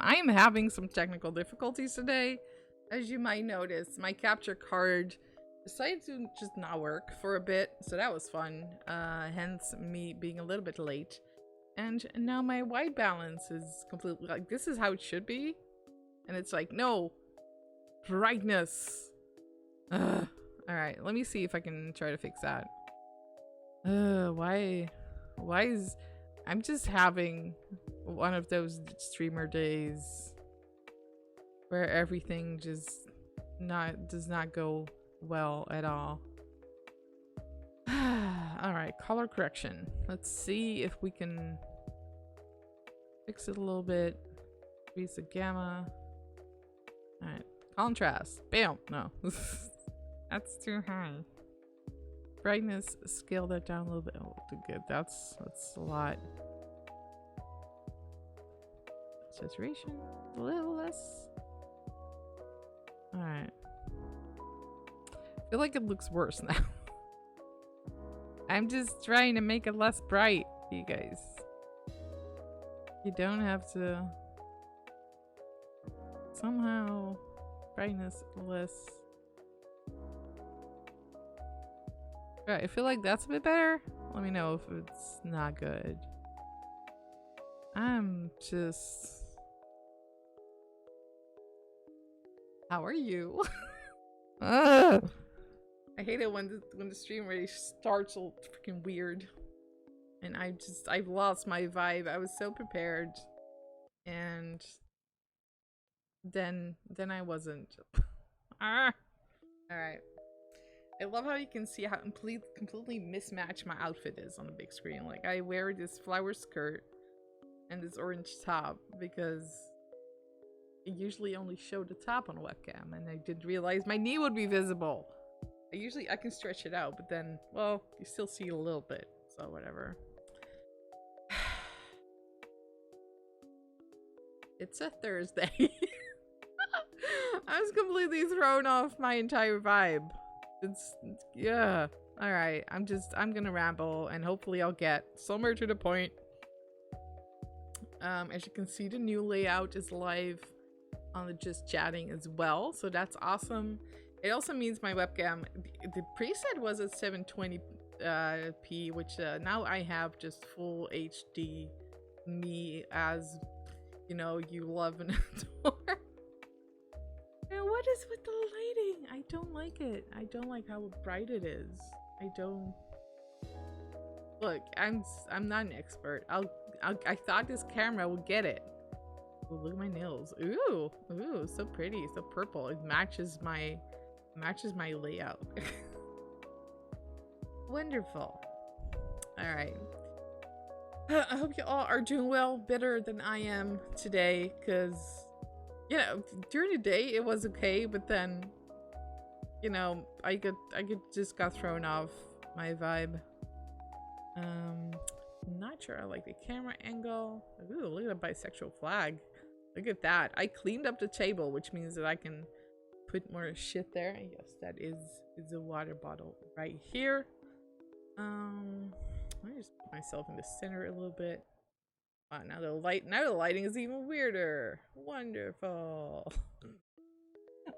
I am having some technical difficulties today. As you might notice, my capture card decided to just not work for a bit, so that was fun. Hence me being a little bit late. And now my white balance is completely like, this is how it should be. And it's like, no, brightness. Ugh. All right, let me see if I can try to fix that. Why is, I'm just having one of those streamer days where everything just does not go well at all. All right, color correction. Let's see if we can fix it a little bit. Increase the gamma. All right, contrast. Bam. No, that's too high. Brightness. Scale that down a little bit. Oh, good. That's a lot. Saturation. A little less. All right. I feel like it looks worse now. I'm just trying to make it less bright, you guys. You don't have to somehow brightness less. Right, I feel like that's a bit better. Let me know if it's not good. I'm just... How are you? Ugh. I hate it when the stream really starts all freaking weird. And I've lost my vibe. I was so prepared. And then I wasn't. Ah. Alright. I love how you can see how completely mismatched my outfit is on the big screen. Like, I wear this flower skirt and this orange top because I usually only show the top on a webcam, and I didn't realize my knee would be visible. I can stretch it out, but then, well, you still see a little bit, so whatever. It's a Thursday. I was completely thrown off my entire vibe. Yeah. Alright, I'm gonna ramble, and hopefully I'll get somewhere to the point. As you can see, the new layout is live on the Just Chatting as well, so that's awesome. It also means my webcam, the preset was at 720p, which now I have just full HD me as, you know, you love and adore. And what is with the lighting? I don't like it. I don't like how bright it is. I don't... Look, I'm not an expert. I thought this camera would get it. Ooh, look at my nails. Ooh, so pretty, so purple. It matches my layout. Wonderful. All right. I hope you all are doing well, better than I am today, because, you know, during the day it was okay, but then, you know, I just got thrown off my vibe. Not sure I like the camera angle. Ooh, look at the bisexual flag. Look at that. I cleaned up the table, which means that I can put more shit there. Yes, that is a water bottle right here. Let me just put myself in the center a little bit. Wow, now the lighting is even weirder. Wonderful.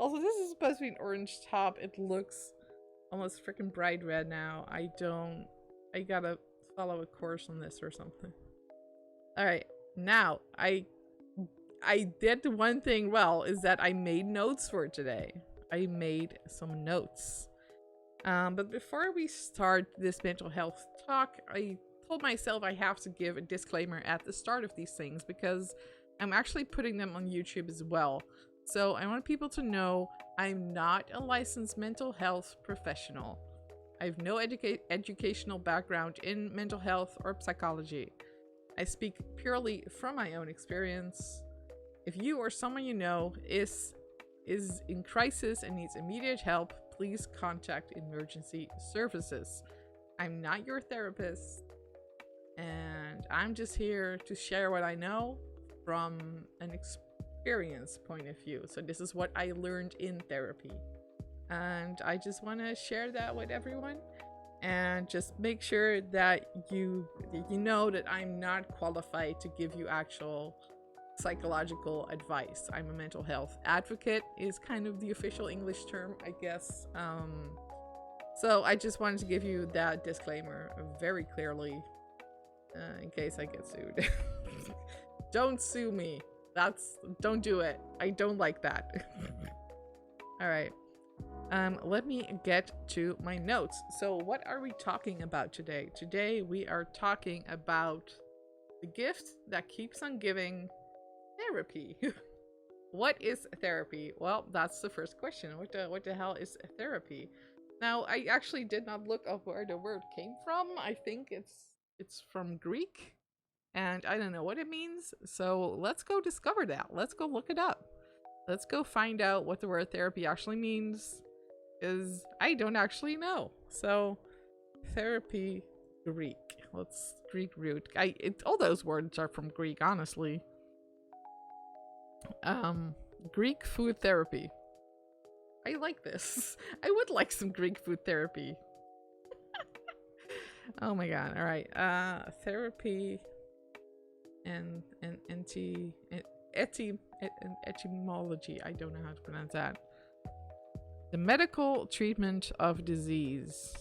Also, this is supposed to be an orange top. It looks almost freaking bright red now. I gotta follow a course on this or something. All right, now I did one thing well, is that I made notes for today. I made some notes. But before we start this mental health talk, I told myself I have to give a disclaimer at the start of these things because I'm actually putting them on YouTube as well. So I want people to know I'm not a licensed mental health professional. I have no educational background in mental health or psychology. I speak purely from my own experience. If you or someone you know is in crisis and needs immediate help, please contact emergency services. I'm not your therapist, and I'm just here to share what I know from an experience point of view. So this is what I learned in therapy, and I just want to share that with everyone, and just make sure that you know that I'm not qualified to give you actual psychological advice. I'm a mental health advocate is kind of the official English term, I guess. So I just wanted to give you that disclaimer very clearly, in case I get sued. Don't sue me. Don't do it. I don't like that. All right. Let me get to my notes. So what are we talking about today? Today we are talking about the gift that keeps on giving, therapy. What is therapy? Well, that's the first question. What the hell is therapy? Now, I actually did not look up where the word came from. I think it's from Greek, and I don't know what it means. So let's go discover that. Let's go look it up. Let's go find out what the word therapy actually means, because I don't actually know. So, therapy, Greek. Greek root. All those words are from Greek, honestly. Greek food therapy. I like this. I would like some Greek food therapy. Oh my god. All right. Therapy and etymology. I don't know how to pronounce that. The medical treatment of disease.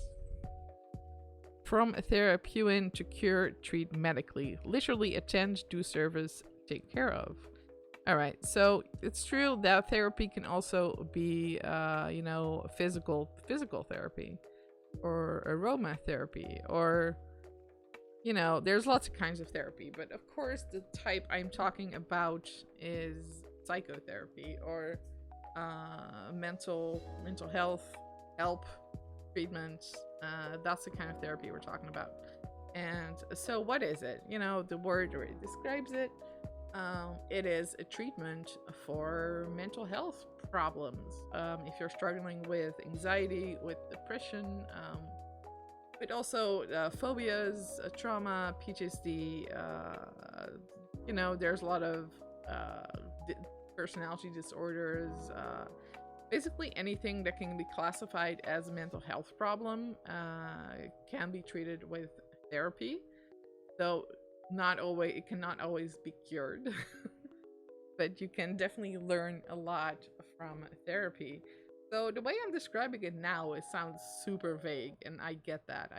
From therapeuen, to cure, treat medically. Literally attend, do service, take care of. All right, so it's true that therapy can also be, physical therapy, or aromatherapy, or, there's lots of kinds of therapy. But of course, the type I'm talking about is psychotherapy, or mental health help treatment. That's the kind of therapy we're talking about. And so, what is it? The word already describes it. It is a treatment for mental health problems. If you're struggling with anxiety, with depression, but also phobias, trauma, PTSD, there's a lot of personality disorders, basically anything that can be classified as a mental health problem can be treated with therapy. So it cannot always be cured, but you can definitely learn a lot from therapy. So the way I'm describing it now, it sounds super vague, and I get that.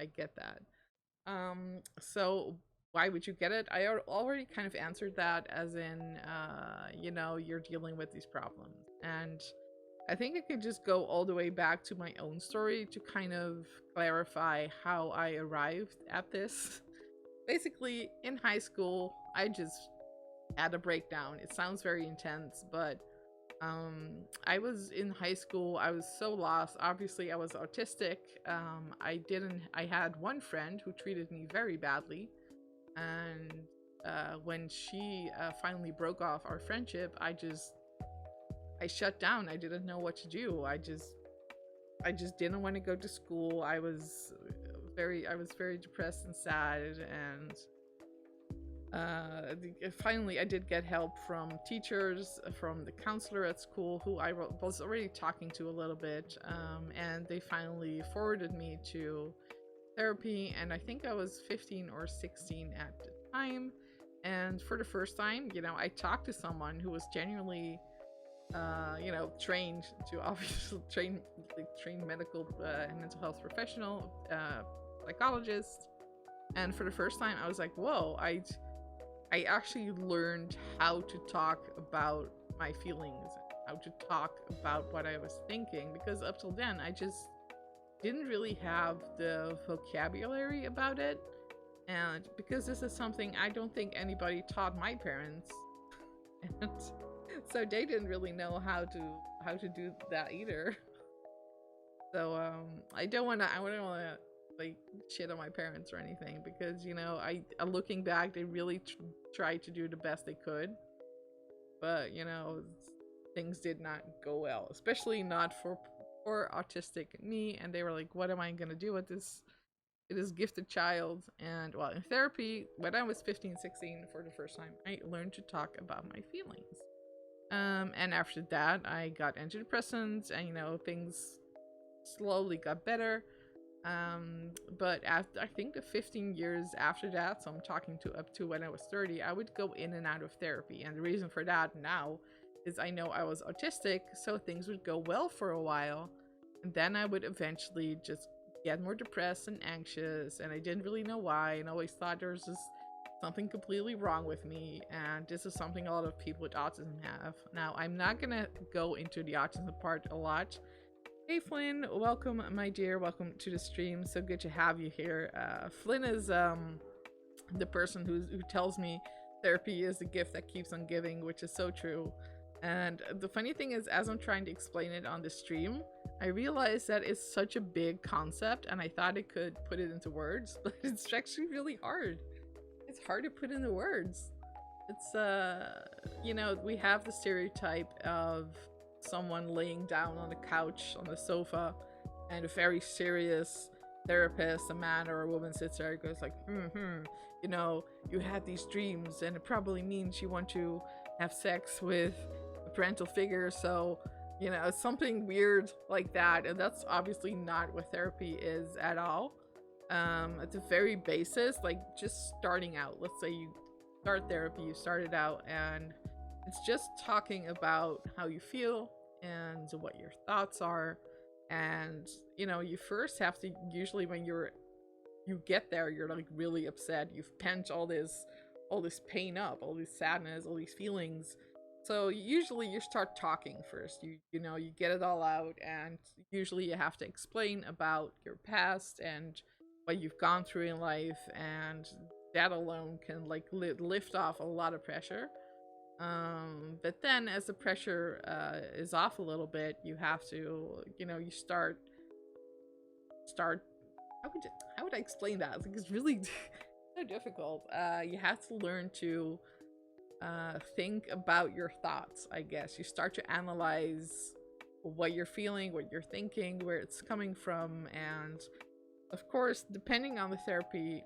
So why would you get it? I already kind of answered that, as in, you're dealing with these problems. And I think I could just go all the way back to my own story to kind of clarify how I arrived at this. Basically, in high school, I just had a breakdown. It sounds very intense, but I was in high school. I was so lost. Obviously, I was autistic. I had one friend who treated me very badly. And when she finally broke off our friendship, I shut down. I didn't know what to do. I just didn't want to go to school. I was very depressed and sad, and finally I did get help from teachers, from the counselor at school, who I was already talking to a little bit, and they finally forwarded me to therapy. And I think I was 15 or 16 at the time, and for the first time, I talked to someone who was genuinely trained to obviously train medical and mental health professional, psychologist. And for the first time, I was like, whoa, I actually learned how to talk about my feelings, how to talk about what I was thinking, because up till then I just didn't really have the vocabulary about it. And because this is something I don't think anybody taught my parents, and so they didn't really know how to do that either. So I wouldn't want to like shit on my parents or anything, because I looking back, they really tried to do the best they could, but things did not go well, especially not for autistic me. And they were like, what am I gonna do with this gifted child? And well, in therapy, when I was 15, 16, for the first time, I learned to talk about my feelings. And after that, I got antidepressants, and things slowly got better. But after, I think the 15 years after that, so I'm talking to up to when I was 30, I would go in and out of therapy. And the reason for that now is I know I was autistic, so things would go well for a while. And then I would eventually just get more depressed and anxious, and I didn't really know why, and always thought there was just something completely wrong with me. And this is something a lot of people with autism have. Now, I'm not gonna go into the autism part a lot. Hey Flynn, welcome my dear, welcome to the stream. So good to have you here. Flynn is the person who tells me therapy is the gift that keeps on giving, which is so true. And the funny thing is, as I'm trying to explain it on the stream, I realized that it's such a big concept, and I thought I could put it into words, but it's actually really hard. It's hard to put into words. It's you know, we have the stereotype of someone laying down on the couch on the sofa, and a very serious therapist, a man or a woman, sits there and goes like, you know, you had these dreams, and it probably means you want to have sex with a parental figure, so you know, something weird like that. And that's obviously not what therapy is at all. At the very basis, like just starting out, let's say you start therapy, you started out, and it's just talking about how you feel and what your thoughts are. And you know, you first have to, usually when you get there, you're like really upset, you've pent all this pain up, all this sadness, all these feelings. So usually you start talking first. You know, you get it all out, and usually you have to explain about your past and what you've gone through in life, and that alone can like lift off a lot of pressure. But then as the pressure is off a little bit, you have to, you know, you start how would I explain that? Like, it's really so difficult. You have to learn to think about your thoughts, I guess. You start to analyze what you're feeling, what you're thinking, where it's coming from. And of course, depending on the therapy,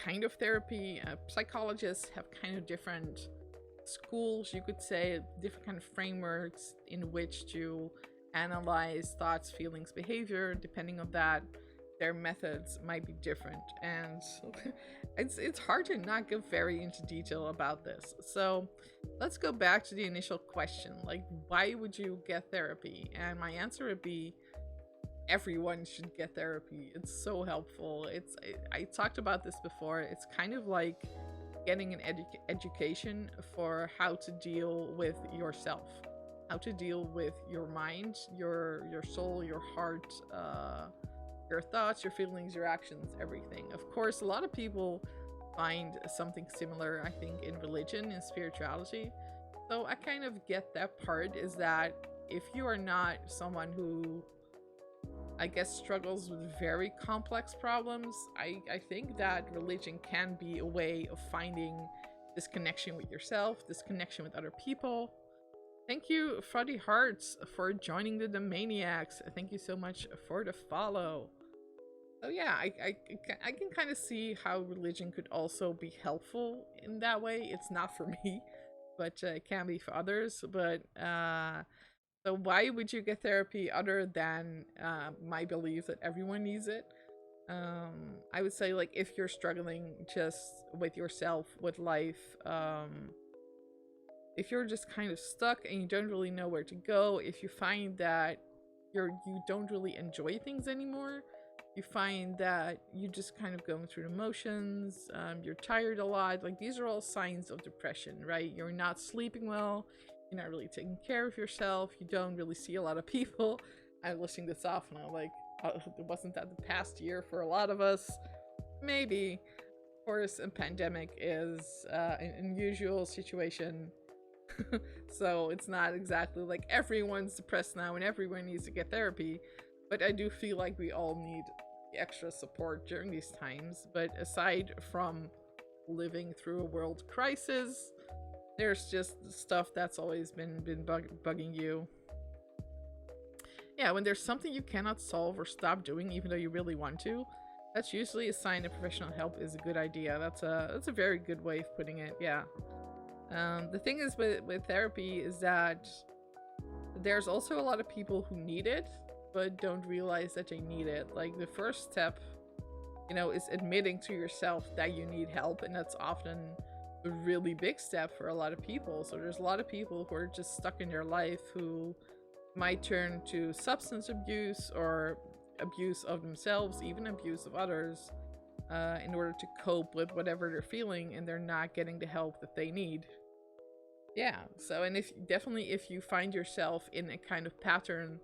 kind of therapy, psychologists have kind of different schools, you could say, different kind of frameworks in which to analyze thoughts, feelings, behavior. Depending on that, their methods might be different, and it's hard to not go very into detail about this. So let's go back to the initial question, like, why would you get therapy? And my answer would be, everyone should get therapy. It's so helpful. I talked about this before. It's kind of like getting an education for how to deal with yourself, how to deal with your mind, your soul, your heart, your thoughts, your feelings, your actions, everything. Of course, a lot of people find something similar, I think, in religion and spirituality. So I kind of get that part, is that if you are not someone who, I guess, struggles with very complex problems, I think that religion can be a way of finding this connection with yourself, this connection with other people. Thank you, Freddy Hearts, for joining the Domaniacs. Thank you so much for the follow. So yeah, I can kind of see how religion could also be helpful in that way. It's not for me, but it can be for others. But so why would you get therapy other than my belief that everyone needs it? I would say, like, if you're struggling just with yourself, with life, if you're just kind of stuck and you don't really know where to go, if you find that you don't really enjoy things anymore, you find that you just kind of going through the motions, you're tired a lot, like, these are all signs of depression, right? You're not sleeping well, you're not really taking care of yourself, you don't really see a lot of people. I'm listening this off and I'm like, wasn't that the past year for a lot of us? Maybe. Of course, a pandemic is an unusual situation. So it's not exactly like everyone's depressed now and everyone needs to get therapy. But I do feel like we all need extra support during these times. But aside from living through a world crisis, there's just stuff that's always been bugging you. Yeah, when there's something you cannot solve or stop doing even though you really want to, that's usually a sign that professional help is a good idea. That's a very good way of putting it, yeah. The thing is with therapy is that there's also a lot of people who need it, but don't realize that they need it. Like the first step, you know, is admitting to yourself that you need help, and that's often a really big step for a lot of people. So there's a lot of people who are just stuck in their life who might turn to substance abuse or abuse of themselves, even abuse of others, in order to cope with whatever they're feeling, and they're not getting the help that they need. Yeah, so, and if definitely if you find yourself in a kind of pattern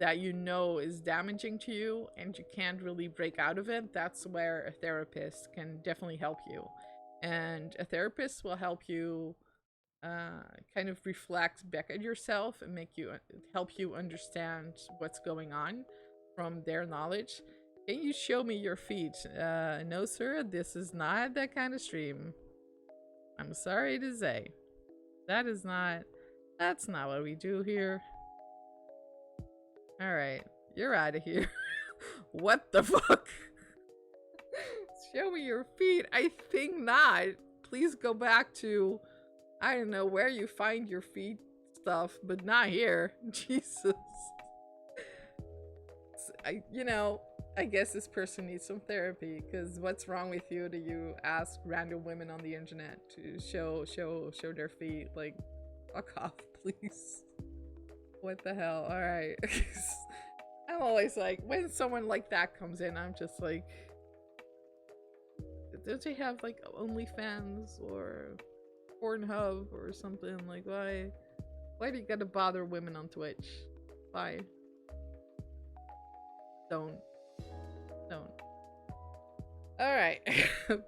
that you know is damaging to you and you can't really break out of it, that's where a therapist can definitely help you. And a therapist will help you kind of reflect back at yourself and help you understand what's going on from their knowledge. Can you show me your feet? No, sir, this is not that kind of stream. I'm sorry to say. That's not what we do here. Alright, you're out of here. What the fuck? Show me your feet. I think not. Please go back to, I don't know where you find your feet stuff, but not here. Jesus. I guess this person needs some therapy, because what's wrong with you that you ask random women on the internet to show their feet? Like, fuck off, please. What the hell? Alright. I'm always like, when someone like that comes in, I'm just like, don't they have like OnlyFans or Pornhub or something? Like, why do you gotta bother women on Twitch? Why? Don't. Alright,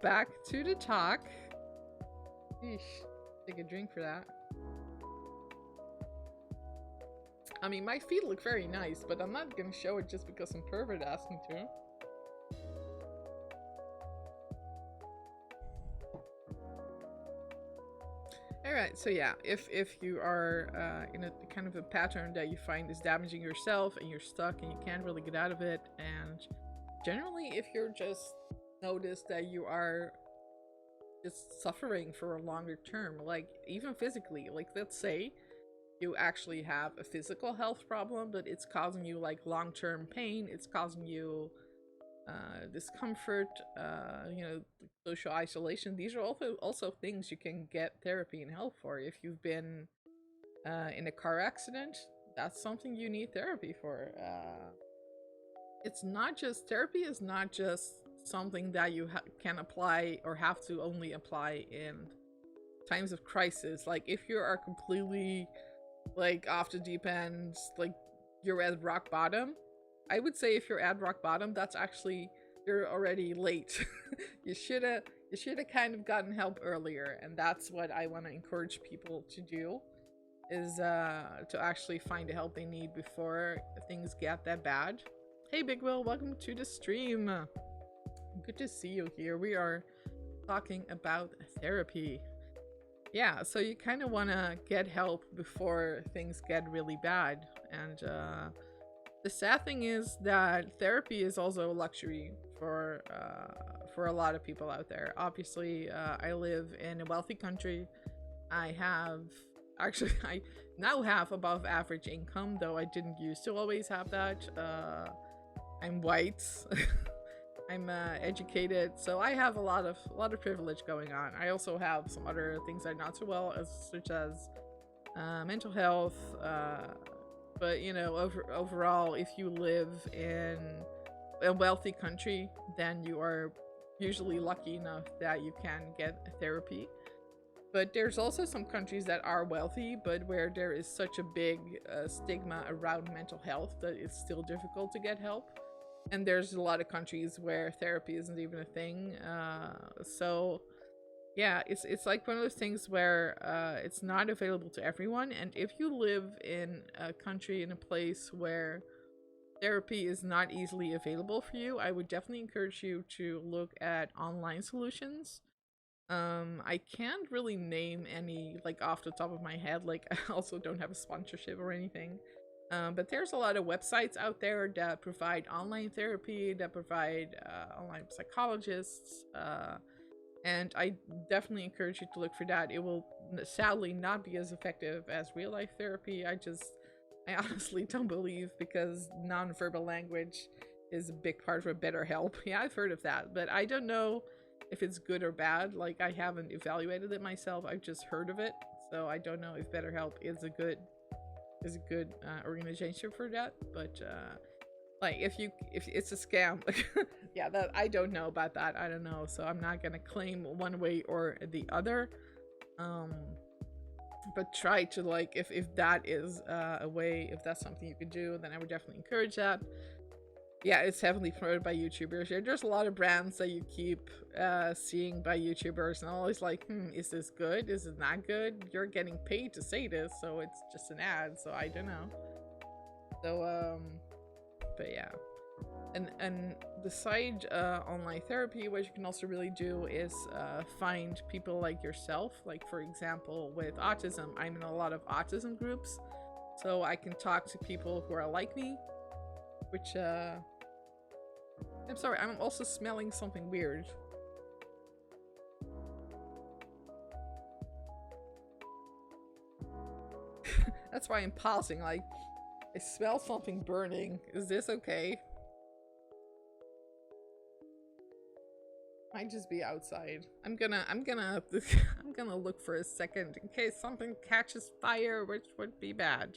back to the talk. Eesh, take a drink for that. I mean, my feet look very nice, but I'm not gonna show it just because some pervert asked me to. Alright, so yeah, if you are in a kind of a pattern that you find is damaging yourself and you're stuck and you can't really get out of it, and generally if you're just notice that you are just suffering for a longer term, like even physically, like let's say you actually have a physical health problem, but it's causing you like long-term pain, it's causing you discomfort, social isolation. These are also things you can get therapy and help for. If you've been in a car accident, that's something you need therapy for. Therapy is not just something that you can apply or have to only apply in times of crisis. Like if you are completely like off the deep end, like you're at rock bottom, I would say if you're at rock bottom, that's actually, you're already late. you should have kind of gotten help earlier, and that's what I want to encourage people to do, is to actually find the help they need before things get that bad. Hey Big Will, welcome to the stream. Good to see you here. We are talking about therapy. Yeah, so you kind of want to get help before things get really bad. And the sad thing is that therapy is also a luxury for a lot of people out there. Obviously, I live in a wealthy country. I now have above average income, though I didn't used to always have that. I'm white. I'm educated, so I have a lot of privilege going on. I also have some other things that are not so well, such as mental health. But you know, overall, if you live in a wealthy country, then you are usually lucky enough that you can get therapy. But there's also some countries that are wealthy, but where there is such a big stigma around mental health that it's still difficult to get help. And there's a lot of countries where therapy isn't even a thing. So yeah, it's like one of those things where it's not available to everyone. And if you live in a country, in a place where therapy is not easily available for you, I would definitely encourage you to look at online solutions. I can't really name any like off the top of my head. Like I also don't have a sponsorship or anything. But there's a lot of websites out there that provide online therapy, that provide online psychologists, and I definitely encourage you to look for that. It will sadly not be as effective as real life therapy. I I honestly don't believe, because nonverbal language is a big part for BetterHelp. Yeah, I've heard of that, but I don't know if it's good or bad. Like, I haven't evaluated it myself. I've just heard of it, so I don't know if BetterHelp is a good organization for that. But like, if it's a scam, yeah, that I don't know about that. I don't know, so I'm not gonna claim one way or the other. Um, but try to, like, if that is a way, if that's something you could do, then I would definitely encourage that. Yeah, it's heavily promoted by YouTubers. Yeah, there's a lot of brands that you keep seeing by YouTubers, and I'm always like, is this good? Is it not good? You're getting paid to say this, so it's just an ad, so I don't know. So but yeah. And beside online therapy, what you can also really do is find people like yourself. Like, for example, with autism, I'm in a lot of autism groups, so I can talk to people who are like me, which I'm sorry, I'm also smelling something weird. That's why I'm pausing, like, I smell something burning. Is this okay? Might just be outside. I'm gonna I'm gonna look for a second in case something catches fire, which would be bad.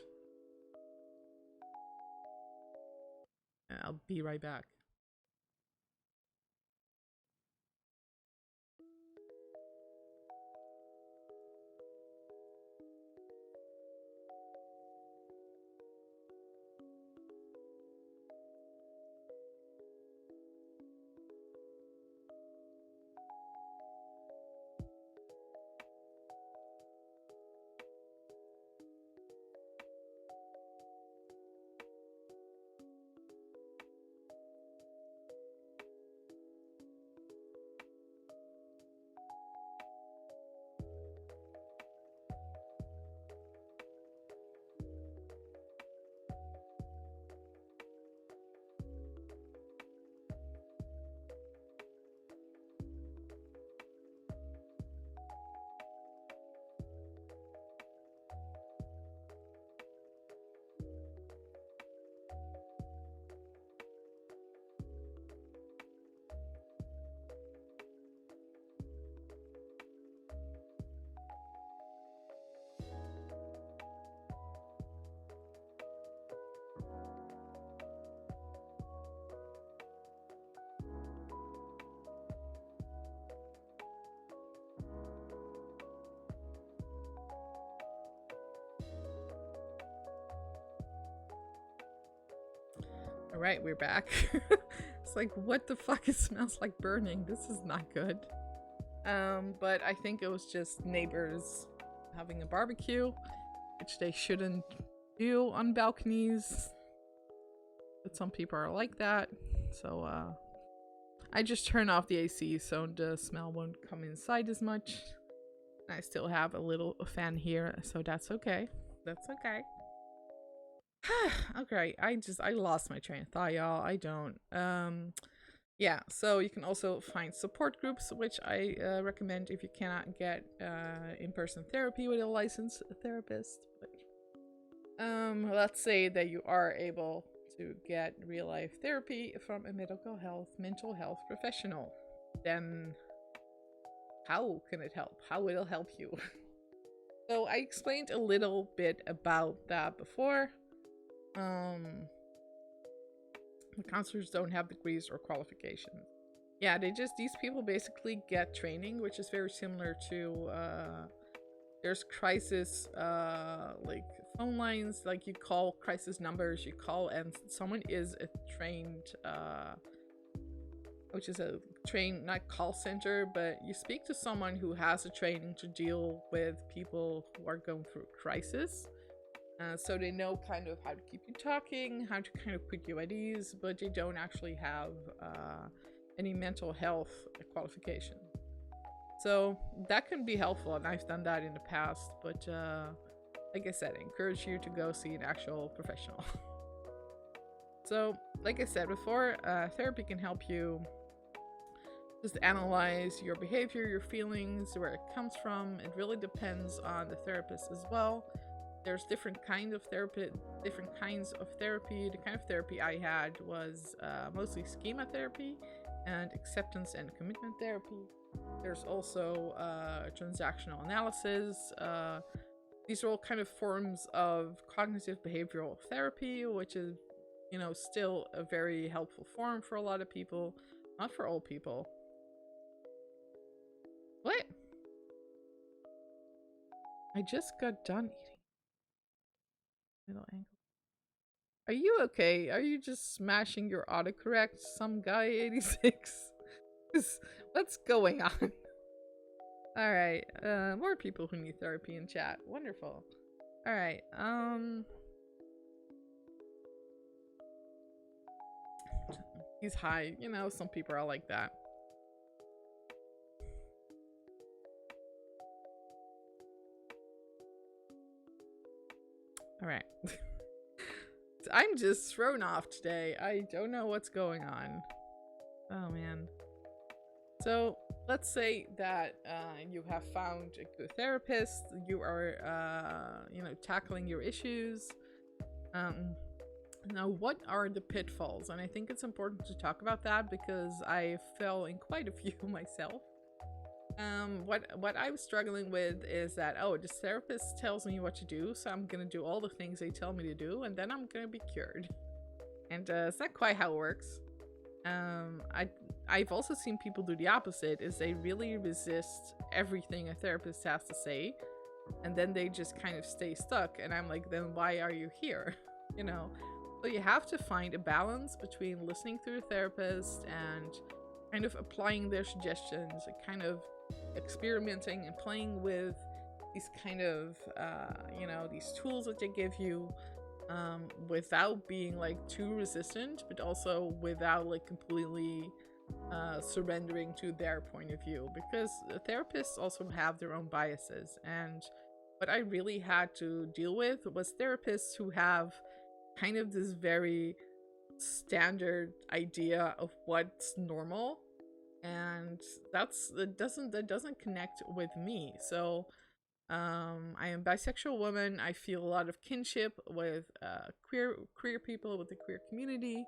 I'll be right back. Alright, we're back. It's like, what the fuck? It smells like burning. This is not good. But I think it was just neighbors having a barbecue, which they shouldn't do on balconies. But some people are like that. So, I just turn off the AC so the smell won't come inside as much. I still have a little fan here, so that's okay. That's okay. Okay, I lost my train of thought, y'all. I don't. Yeah, so you can also find support groups, which I recommend if you cannot get in-person therapy with a licensed therapist. But, let's say that you are able to get real-life therapy from a mental health professional. Then how can it help? How will it help you? So I explained a little bit about that before. Counselors don't have degrees or qualifications. Yeah, these people basically get training, which is very similar to there's crisis like phone lines, like you call crisis numbers, you call and someone is a trained which is a trained, not call center, but you speak to someone who has a training to deal with people who are going through a crisis. So they know kind of how to keep you talking, how to kind of put you at ease, but they don't actually have any mental health qualification. So that can be helpful, and I've done that in the past, but like I said, I encourage you to go see an actual professional. So, like I said before, therapy can help you just analyze your behavior, your feelings, where it comes from. It really depends on the therapist as well. there's different kinds of therapy. Different kinds of therapy. The kind of therapy I had was mostly schema therapy and acceptance and commitment therapy. There's also transactional analysis. These are all kind of forms of cognitive behavioral therapy, which is, you know, still a very helpful form for a lot of people, not for all people. What? I just got done eating. Middle angle. Are you okay? Are you just smashing your autocorrect? Some guy 86? What's going on? Alright, more people who need therapy in chat. Wonderful. Alright, he's high. You know, some people are like that. Alright. I'm just thrown off today. I don't know what's going on. Oh, man. So, let's say that you have found a good therapist. You are, you know, tackling your issues. Now, what are the pitfalls? And I think it's important to talk about that because I fell in quite a few myself. What I was struggling with is that, oh, this therapist tells me what to do, so I'm gonna do all the things they tell me to do, and then I'm gonna be cured. And it's not quite how it works. I've also seen people do the opposite, is they really resist everything a therapist has to say, and then they just kind of stay stuck, and I'm like, then why are you here? You know? So you have to find a balance between listening to the therapist and kind of applying their suggestions and kind of experimenting and playing with these kind of you know, these tools that they give you, without being like too resistant, but also without like completely surrendering to their point of view, because therapists also have their own biases. And what I really had to deal with was therapists who have kind of this very standard idea of what's normal, and that doesn't connect with me. So I am a bisexual woman. I feel a lot of kinship with queer people, with the queer community,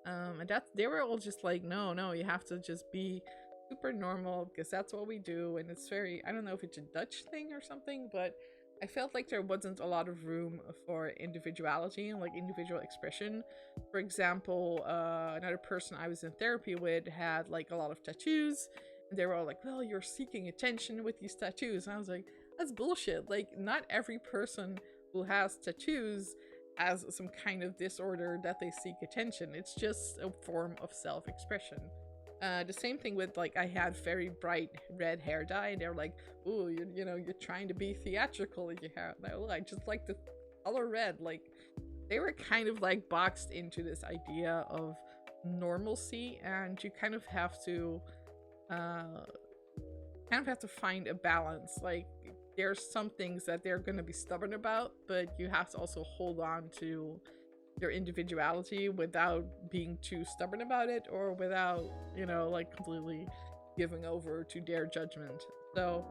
and that they were all just like, no, you have to just be super normal because that's what we do. And it's very, I don't know if it's a Dutch thing or something, but I felt like there wasn't a lot of room for individuality and like individual expression. For example, another person I was in therapy with had like a lot of tattoos, and they were all like, well, you're seeking attention with these tattoos. And I was like, that's bullshit. Like, not every person who has tattoos has some kind of disorder that they seek attention. It's just a form of self-expression. The same thing with, like, I had very bright red hair dye, and they're like, "Ooh, you know, you're trying to be theatrical with your hair." Like, oh, I just like the color red. Like, they were kind of like boxed into this idea of normalcy, and you kind of have to, find a balance. Like, there's some things that they're going to be stubborn about, but you have to also hold on to your individuality without being too stubborn about it, or without, you know, like completely giving over to their judgment. So,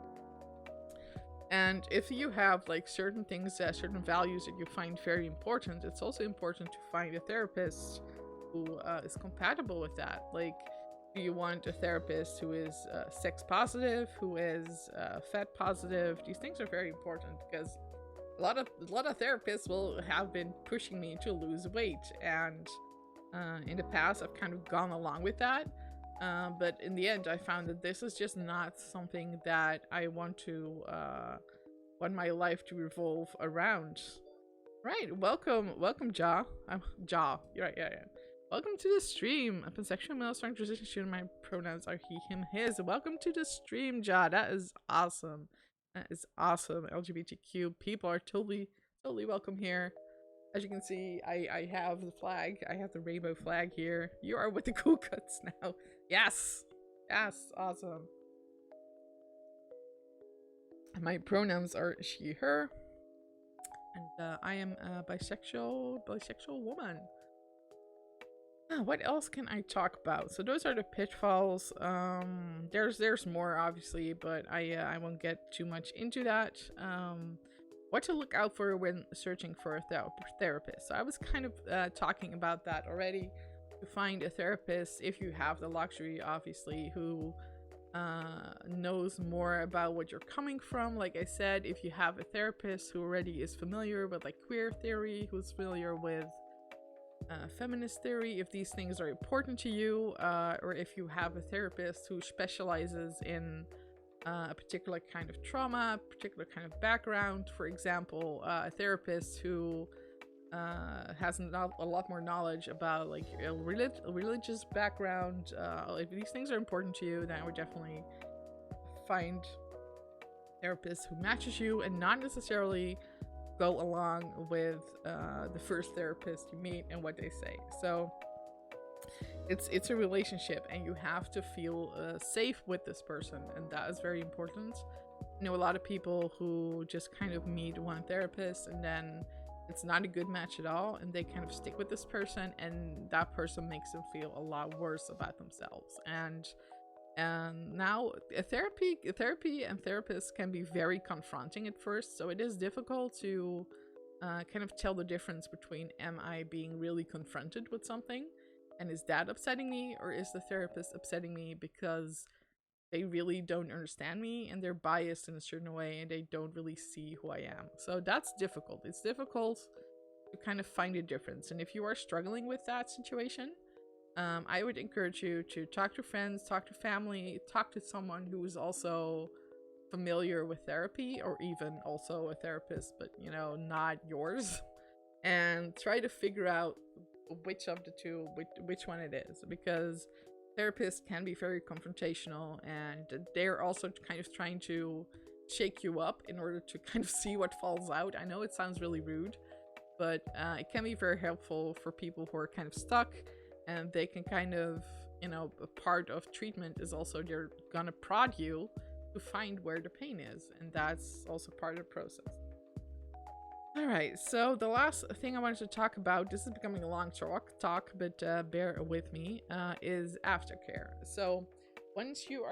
and if you have like certain things, certain values that you find very important, it's also important to find a therapist who is compatible with that. Like, do you want a therapist who is sex positive, who is fat positive? These things are very important because a lot of therapists will have been pushing me to lose weight, and in the past I've kind of gone along with that, but in the end I found that this is just not something that I want my life to revolve around. Right, welcome Ja. I'm Ja. You're right, yeah. Welcome to the stream. I'm a pansexual male strong transition student. My pronouns are he, him, his. Welcome to the stream, Ja. That is awesome. That is awesome. LGBTQ people are totally welcome here. As you can see, I have the flag. I have the rainbow flag here. You are with the cool cuts now. Yes. Yes. Awesome. My pronouns are she, her. And I am a bisexual woman. What else can I talk about? So those are the pitfalls. There's more obviously, but I won't get too much into that. what to look out for when searching for a therapist. So I was kind of talking about that already. To find a therapist, if you have the luxury, obviously, who knows more about what you're coming from. Like I said, if you have a therapist who already is familiar with like queer theory, who's familiar with feminist theory, if these things are important to you, or if you have a therapist who specializes in a particular kind of trauma, particular kind of background. For example, a therapist who has a lot more knowledge about like a religious background. If these things are important to you, then I would definitely find therapists who matches you, and not necessarily go along with the first therapist you meet and what they say. So it's a relationship, and you have to feel safe with this person, and that is very important. I know a lot of people who just kind of meet one therapist and then it's not a good match at all, and they kind of stick with this person, and that person makes them feel a lot worse about themselves. And now therapy and therapists can be very confronting at first, so it is difficult to kind of tell the difference between, am I being really confronted with something and is that upsetting me, or is the therapist upsetting me because they really don't understand me and they're biased in a certain way and they don't really see who I am. So that's difficult. It's difficult to kind of find a difference. And if you are struggling with that situation, I would encourage you to talk to friends, talk to family, talk to someone who is also familiar with therapy, or even also a therapist, but you know, not yours, and try to figure out which of the two, which one it is, because therapists can be very confrontational, and they're also kind of trying to shake you up in order to kind of see what falls out. I know it sounds really rude, but it can be very helpful for people who are kind of stuck, and they can kind of, you know, a part of treatment is also they're gonna prod you to find where the pain is, and that's also part of the process. All right, so the last thing I wanted to talk about, this is becoming a long talk, but bear with me, is aftercare. So once you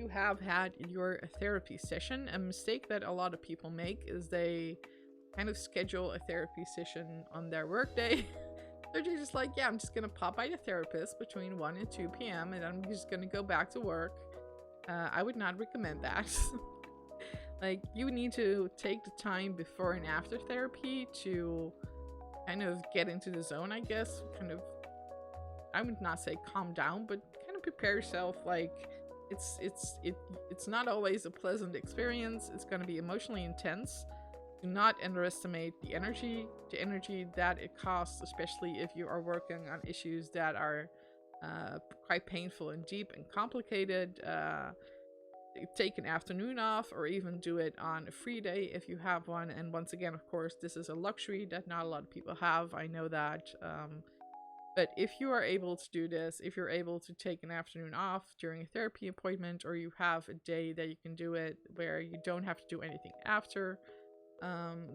have had your therapy session, a mistake that a lot of people make is they kind of schedule a therapy session on their workday. They're just like, yeah, I'm just gonna pop by the therapist between 1 and 2 p.m. and I'm just gonna go back to work. I would not recommend that. Like, you need to take the time before and after therapy to kind of get into the zone, I guess. Kind of, I would not say calm down, but kind of prepare yourself. Like, it's not always a pleasant experience. It's going to be emotionally intense. Do not underestimate the energy that it costs, especially if you are working on issues that are quite painful and deep and complicated. Take an afternoon off, or even do it on a free day if you have one. And once again, of course, this is a luxury that not a lot of people have, I know that, but if you are able to do this, if you're able to take an afternoon off during a therapy appointment, or you have a day that you can do it where you don't have to do anything after,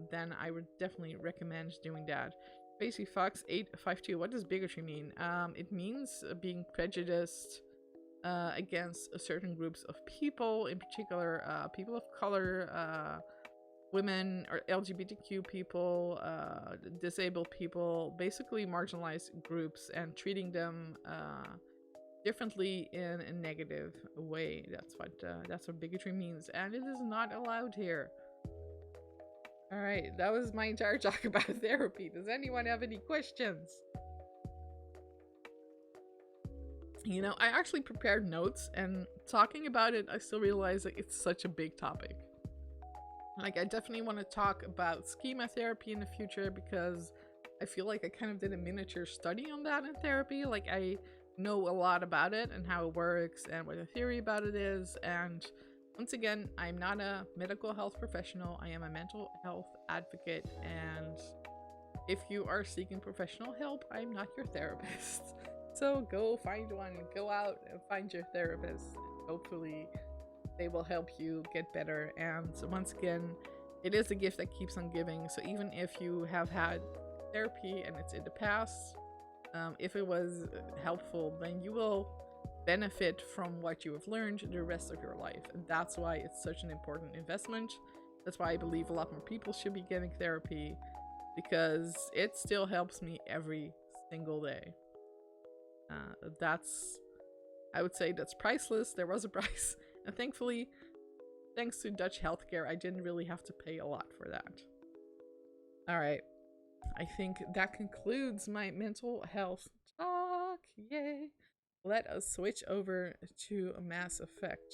then I would definitely recommend doing that. Basic Fox 852, what does bigotry mean? It means being prejudiced against certain groups of people, in particular people of color, women, or LGBTQ people, disabled people, basically marginalized groups, and treating them differently in a negative way. That's what bigotry means, and it is not allowed here. All right, that was my entire talk about therapy. Does anyone have any questions? You know, I actually prepared notes, and talking about it, I still realize like it's such a big topic. Like, I definitely want to talk about schema therapy in the future, because I feel like I kind of did a miniature study on that in therapy. Like, I know a lot about it and how it works and what the theory about it is. And once again, I'm not a medical health professional. I am a mental health advocate. And if you are seeking professional help, I'm not your therapist. So go find one, go out and find your therapist. Hopefully they will help you get better. And once again, it is a gift that keeps on giving. So even if you have had therapy and it's in the past, if it was helpful, then you will benefit from what you have learned the rest of your life. And that's why it's such an important investment. That's why I believe a lot more people should be getting therapy, because it still helps me every single day. That's, I would say that's priceless. There was a price. And thankfully, thanks to Dutch healthcare, I didn't really have to pay a lot for that. All right. I think that concludes my mental health talk. Yay. Let us switch over to Mass Effect.